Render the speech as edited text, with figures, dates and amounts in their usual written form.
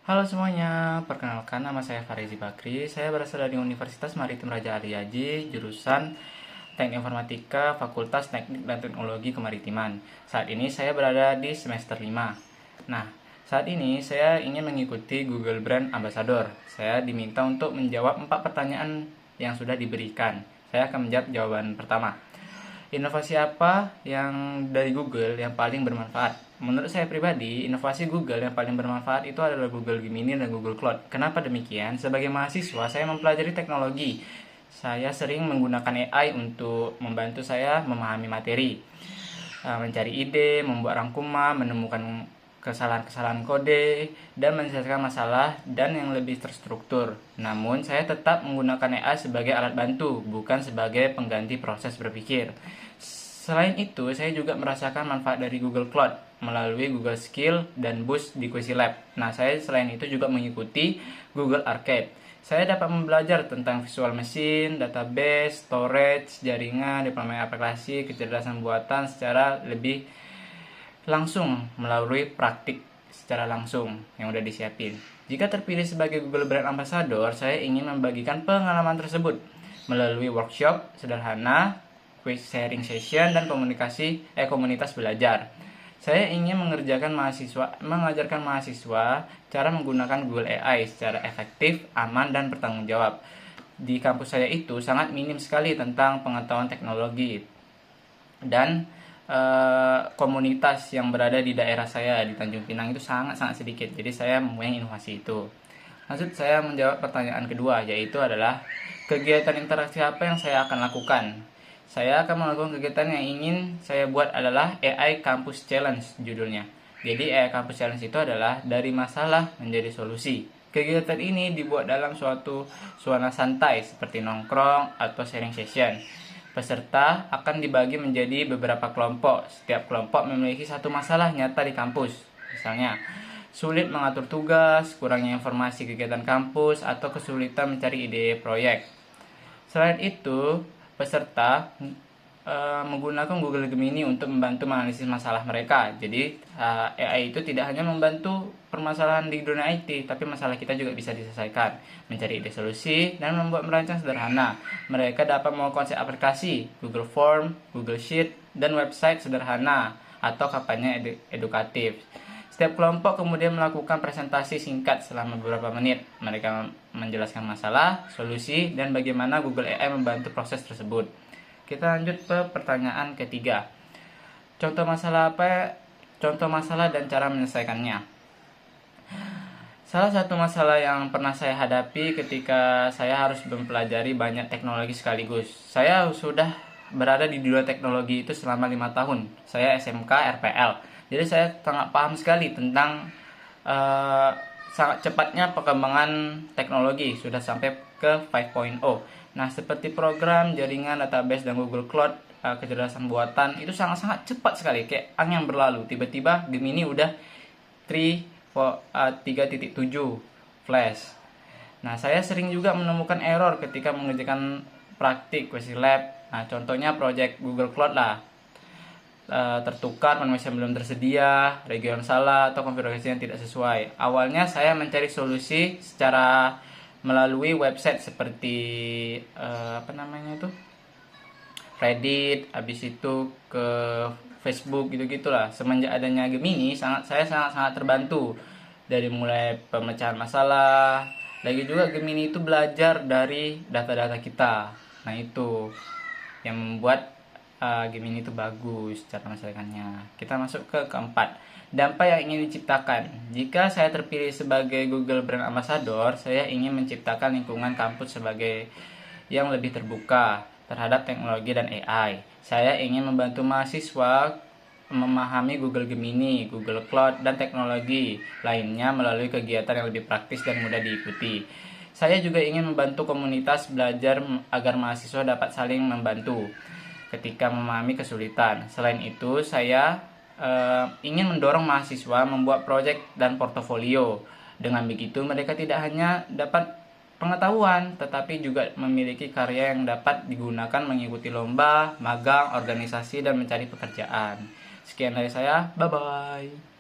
Halo semuanya, perkenalkan nama saya Farizi Bakri. Saya berasal dari Universitas Maritim Raja Ali Haji, jurusan Teknik Informatika, Fakultas Teknik dan Teknologi Kemaritiman. Saat ini saya berada di semester 5. Nah, saat ini saya ingin mengikuti Google Brand Ambassador. Saya diminta untuk menjawab 4 pertanyaan yang sudah diberikan. Saya akan menjawab jawaban pertama. Inovasi apa yang dari Google yang paling bermanfaat? Menurut saya pribadi, inovasi Google yang paling bermanfaat itu adalah Google Gemini dan Google Cloud. Kenapa demikian? Sebagai mahasiswa, saya mempelajari teknologi. Saya sering menggunakan AI untuk membantu saya memahami materi, mencari ide, membuat rangkuman, menemukan kesalahan-kesalahan kode, dan menyelesaikan masalah dan yang lebih terstruktur. Namun, saya tetap menggunakan AI sebagai alat bantu, bukan sebagai pengganti proses berpikir. Selain itu, saya juga merasakan manfaat dari Google Cloud melalui Google Skill dan Boost di Quizilab. Nah, saya selain itu juga mengikuti Google Arcade. Saya dapat belajar tentang visual machine, database, storage, jaringan, deployment aplikasi, kecerdasan buatan secara lebih langsung melalui praktik secara langsung yang udah disiapin. Jika terpilih sebagai Google Brand Ambassador, saya ingin membagikan pengalaman tersebut melalui workshop sederhana, quiz sharing session, dan komunitas belajar. Saya ingin mengajarkan mahasiswa cara menggunakan Google AI secara efektif, aman, dan bertanggung jawab. Di kampus saya itu sangat minim sekali tentang pengetahuan teknologi dan komunitas yang berada di daerah saya di Tanjung Pinang itu sangat sedikit. Jadi saya mempunyai inovasi itu. Lanjut saya menjawab pertanyaan kedua, yaitu adalah kegiatan interaksi apa yang saya akan lakukan. Saya akan melakukan kegiatan yang ingin saya buat adalah AI Campus Challenge judulnya. Jadi AI Campus Challenge itu adalah dari masalah menjadi solusi. Kegiatan ini dibuat dalam suatu suasana santai seperti nongkrong atau sharing session. Peserta akan dibagi menjadi beberapa kelompok. Setiap kelompok memiliki satu masalah nyata di kampus. Misalnya, sulit mengatur tugas, kurangnya informasi kegiatan kampus, atau kesulitan mencari ide proyek. Selain itu, peserta menggunakan Google Gemini untuk membantu menganalisis masalah mereka. Jadi AI itu tidak hanya membantu permasalahan di dunia IT, tapi masalah kita juga bisa diselesaikan, mencari ide solusi, dan membuat merancang sederhana. Mereka dapat mau konsep aplikasi, Google Form, Google Sheet, dan website sederhana atau kampanye edukatif. Setiap kelompok kemudian melakukan presentasi singkat selama beberapa menit. Mereka menjelaskan masalah, solusi, dan bagaimana Google AI membantu proses tersebut. Kita lanjut ke pertanyaan ketiga. Contoh masalah dan cara menyelesaikannya. Salah satu masalah yang pernah saya hadapi ketika saya harus mempelajari banyak teknologi sekaligus. Saya sudah berada di dunia teknologi itu selama 5 tahun. Saya SMK RPL. Jadi saya sangat paham sekali tentang sangat cepatnya perkembangan teknologi, sudah sampai ke 5.0. Nah, seperti program, jaringan, database, dan Google Cloud, kecerdasan buatan itu sangat cepat sekali, kayak angin yang berlalu. Tiba-tiba Gemini udah 3.7 flash. Nah, saya sering juga menemukan error ketika mengerjakan praktik Quizilab. Nah, contohnya project Google Cloud lah. Tertukar, penulisan belum tersedia, region salah, atau konfigurasi yang tidak sesuai. Awalnya saya mencari solusi secara melalui website seperti Reddit, habis itu ke Facebook gitu-gitulah. Semenjak adanya Gemini, saya sangat terbantu dari mulai pemecahan masalah. Lagi juga Gemini itu belajar dari data-data kita. Nah, itu yang membuat Gemini itu bagus cara menyelesaikannya. Kita masuk ke keempat, dampak yang ingin diciptakan. Jika saya terpilih sebagai Google Brand Ambassador, saya ingin menciptakan lingkungan kampus sebagai yang lebih terbuka terhadap teknologi dan AI. Saya ingin membantu mahasiswa memahami Google Gemini, Google Cloud, dan teknologi lainnya melalui kegiatan yang lebih praktis dan mudah diikuti. Saya juga ingin membantu komunitas belajar agar mahasiswa dapat saling membantu ketika memahami kesulitan. Selain itu, saya ingin mendorong mahasiswa membuat proyek dan portofolio. Dengan begitu, mereka tidak hanya dapat pengetahuan, tetapi juga memiliki karya yang dapat digunakan mengikuti lomba, magang, organisasi, dan mencari pekerjaan. Sekian dari saya, bye-bye.